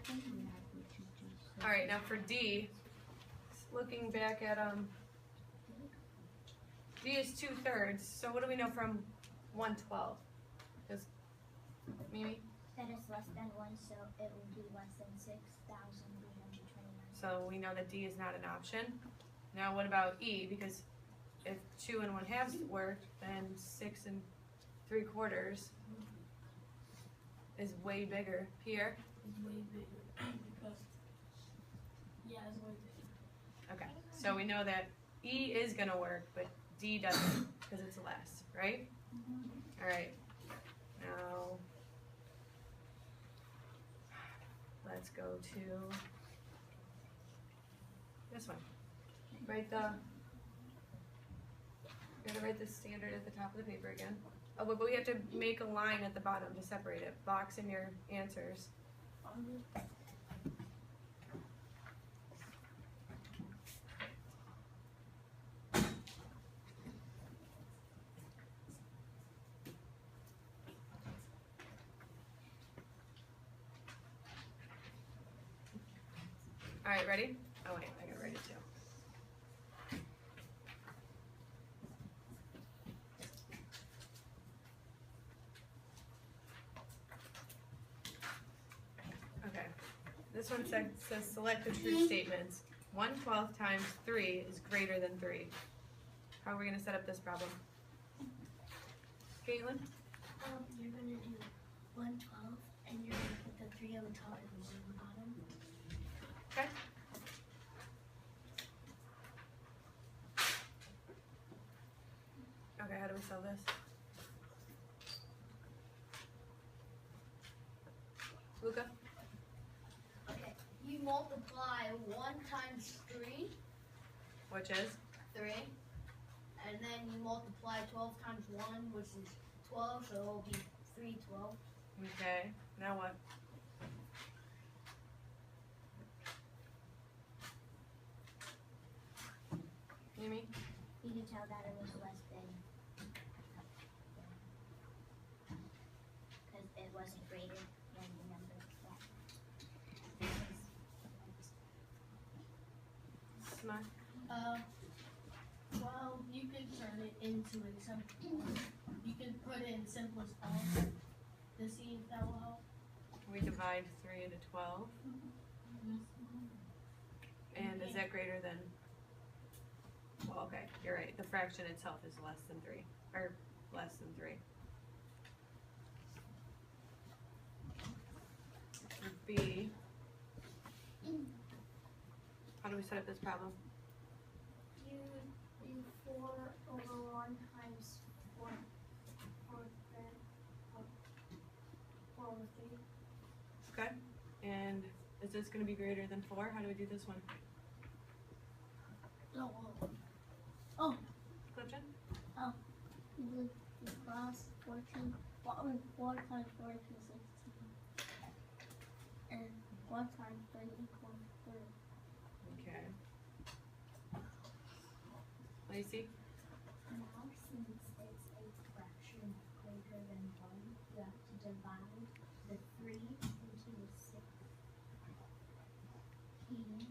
think we have the two G's. All right, now for D, looking back at D is 2/3. So what do we know from 112? Because Mimi. That is less than 1, so it will be less than 6,329. So we know that D is not an option. Now what about E? Because if 2 1/2 work, then 6 3/4 is way bigger. Here. It's way bigger because it's way bigger. Okay, so we know that E is gonna work, but D doesn't because it's less, right? All right. Now let's go to this one. You gotta write the standard at the top of the paper again. Oh, but we have to make a line at the bottom to separate it. Box in your answers. All right, ready? Oh wait, I gotta write it too. Okay, this one says select the true statements. 1/12 times 3 is greater than 3. How are we gonna set up this problem? Caitlin? You're going to do 1/12 and you're going to put the 3 on the top and the 1 on the bottom. Okay. Okay, how do we solve this? Luca? Okay, you multiply 1 times 3, Which is? 3, and then you multiply 12 times 1, which is 12, so it will be 3/12. Okay, now what? Amy? You can tell that it was less than, because it wasn't greater than the number that Smart. Well, you could turn it into a simple. You could put it in simplest form to see if that will help. We divide 3 into 12. And is that greater than? Well, okay, you're right. The fraction itself is less than 3, or less than 3. For B, how do we set up this problem? you do 4 over 1 times 4 over 3. Okay, and is this going to be greater than 4? How do we do this one? Clifton? You do plus 14, 4 times 4 equals 16. And 1 times 3 equals 3. Okay. Lacey? Now, since it's a fraction greater than 1, you have to divide the 3 into the 6. And?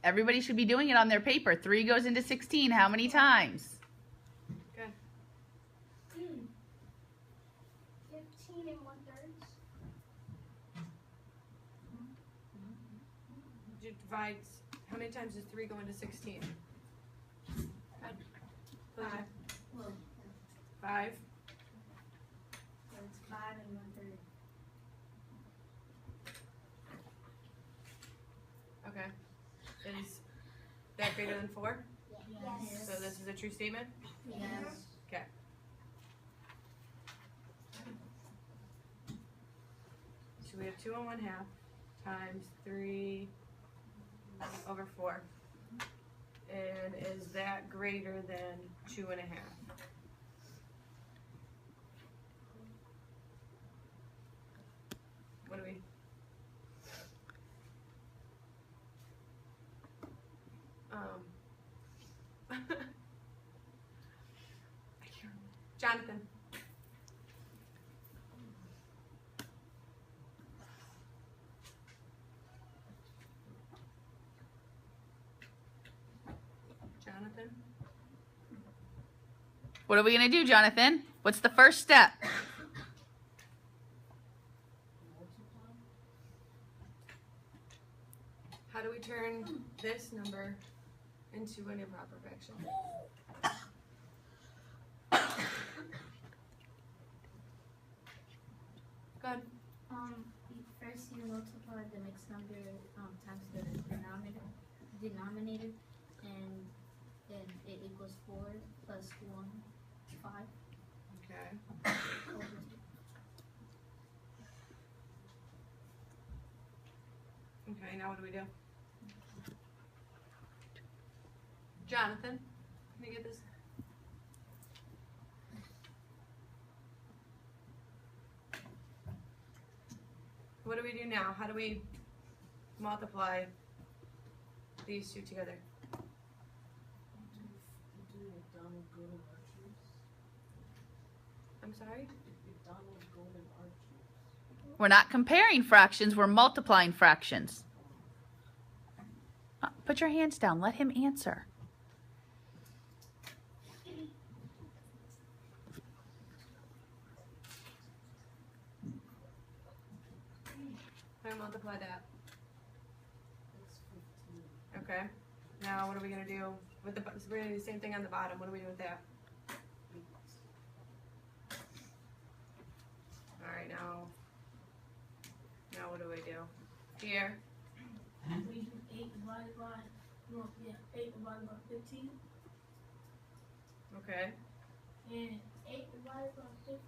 Everybody should be doing it on their paper. 3 goes into 16 how many times? Good. 15 and 1/3. You divide, how many times does 3 go into 16? 5. 5. So it's 5 and 1/3. Okay. Is that greater than 4? Yes. So this is a true statement? Yes. Okay. So we have 2 1/2 times 3 over 4. And is that greater than 2 1/2? What do we? Jonathan. Jonathan. What are we going to do, Jonathan? What's the first step? How do we turn this number into an improper fraction? Go ahead. First you multiply the mixed number times the denominator, and then it equals 4 plus 1, 5. Okay. Okay, now what do we do? Jonathan, can you get this? What do we do now? How do we multiply these two together? I'm sorry? We're not comparing fractions, we're multiplying fractions. Put your hands down, let him answer. How do I multiply that? Okay. Now what are we going to do with the, we're going to do the same thing on the bottom. What do we do with that? Alright, now what do we do? Here. We do 8 divided by, 8 divided by 15. Okay. And 8 divided by 15.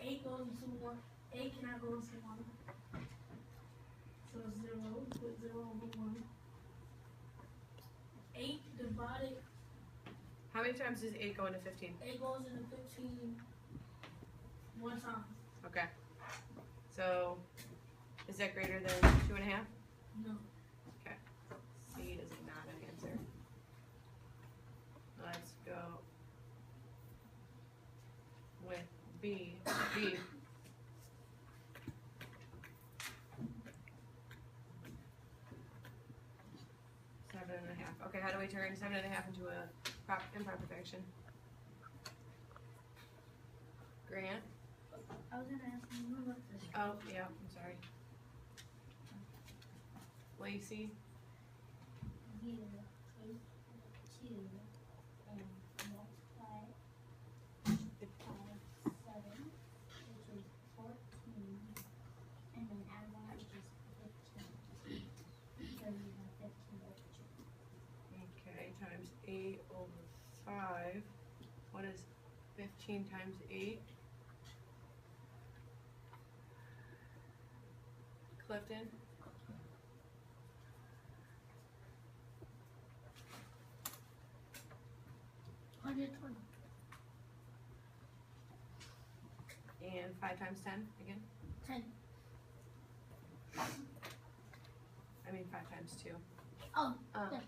8 goes into 1. 8 cannot go into 1. So 0, put 0 over 1. 8 divided, How many times does 8 go into 15? 8 goes into 15 one time. Okay. So, is that greater than 2.5? No. Okay. C is not an answer. Let's go with B. B. Seven and a half. Okay, how do we turn 7.5 into a improper fraction? Grant? I was gonna ask you what this. Oh, yeah, I'm sorry. Lacey? You take 2 and multiply it by 7, which is 14, and then add 1, which is 15. So you have 15 over 2. Okay, times 8 over 5. What is 15 times 8? Clifton? And 5 times 10 again? 10. I mean 5 times 2. Oh, Um, that's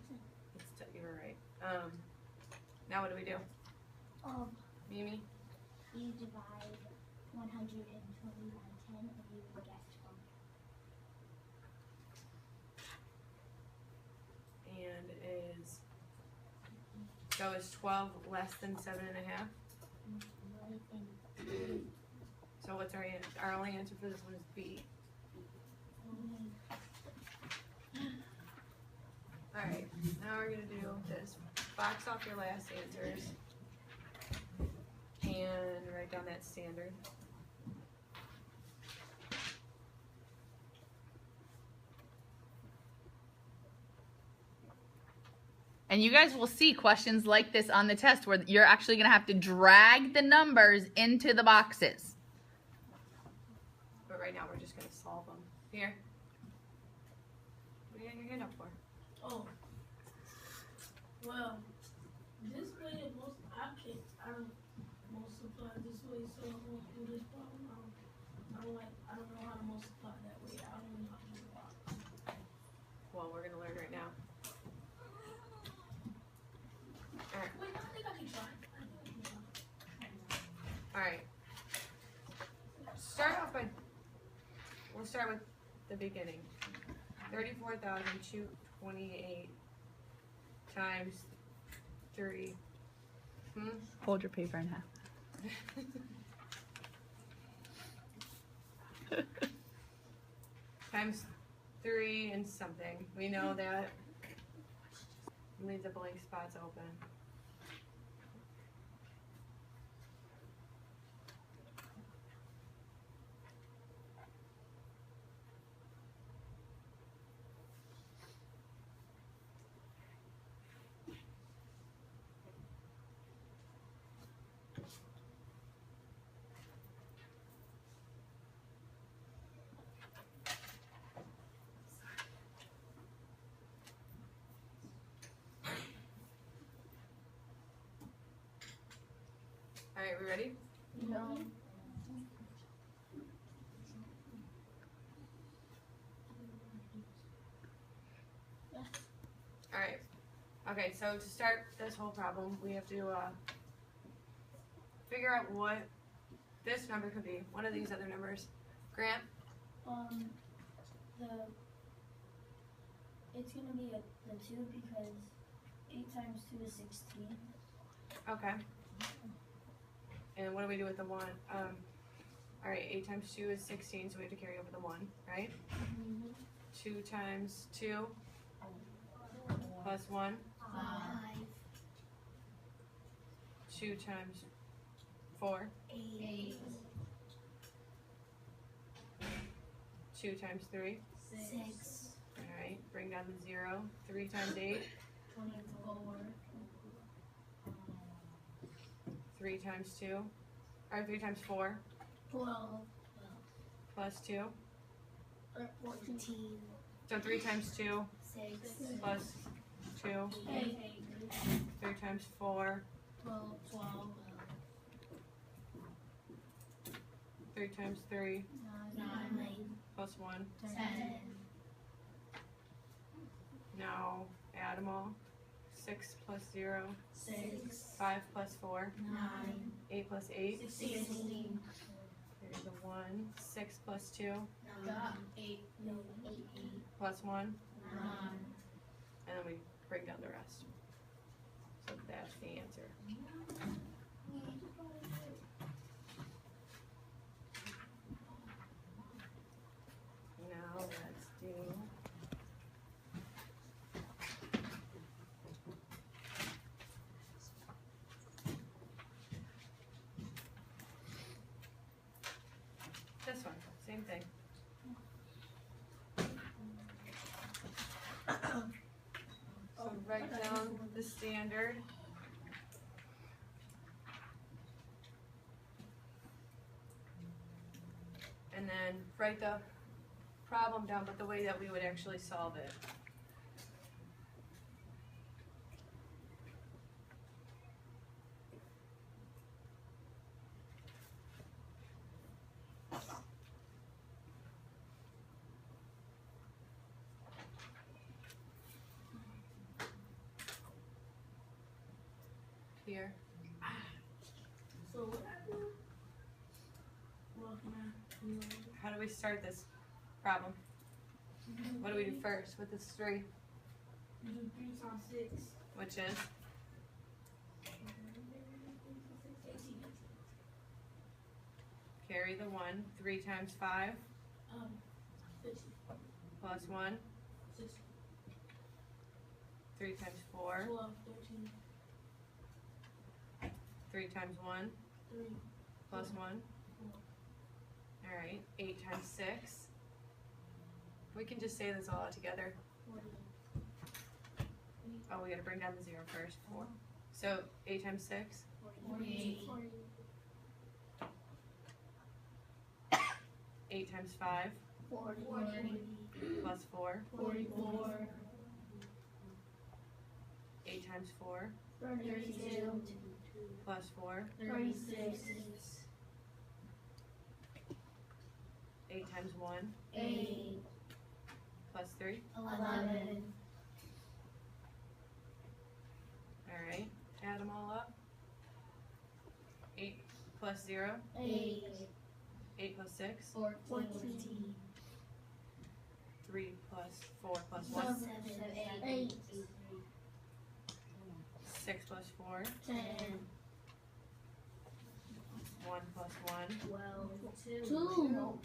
you were right. Now what do we do? Mimi? you divide 120 by 10 and you will get 12. And is 12 less than 7.5? So what's our answer? Our only answer for this one is B. Alright, now we're gonna do this. Box off your last answers and write down that standard. And you guys will see questions like this on the test where you're actually going to have to drag the numbers into the boxes. But right now we're just gonna solve them. Here. What do you got your hand up for? Oh. Well, this way I don't multiply this way, so I won't I don't know how to multiply that way. I don't know how to do that. Well, we're gonna learn right now. Wait, I think I can try. Alright. We'll start with the beginning. 34,228 times 3. Fold your paper in half. Times 3 and something. We know that. Leave the blank spots open. Alright, we ready? No. Alright. Okay, so to start this whole problem, we have to figure out what this number could be. One of these other numbers. Grant? It's gonna be the 2 because 8 times 2 is 16. Okay. And what do we do with the 1? Alright, 8 times 2 is 16, so we have to carry over the 1, right? 2 times 2 plus 1. 2 times 4. 8. 2 times 3. 6. Alright, bring down the 0. 3 times 8. 24. 3 times 2. Or 3 times 4. 12. Plus 2. 14. So 3 times 2 6. plus 2. 8. 3 times 4. 12. 3 times 3 9. plus 1. 10. Now add them all. 6 plus 0. 6. 5 plus 4. 9. 8 plus 8. 16. There's the 1. 6 plus 2 Got 8. plus 1. 9. And then we bring down the rest. So that's the answer. Now let's do this one. Same thing. So write down the standard. And then write the problem down, but the way that we would actually solve it. Here. So what I do? Well, How do we start this problem? What do we do first with this 3? You do 3 times 6. Which is 18. carry the 1. 3 times 5 50. plus 1. 60. 3 times 4. 12. 13. 3 times 1 3. plus 1. Alright, 8 times 6. We can just say this all out together. 40. Oh, we gotta bring down the 0 first. 4. So 8 times 6. 48. 8 times 5 40. plus 4. 44. 8 times 4 32. plus 4. 36. 8 times 1 8, plus 3. 11, Alright, add them all up. 8 plus 0, 8, 8 plus 6, 14, 3 plus 4 plus 1, 7, 8, 6 plus 4, 10, 1 plus 1, 12, 2,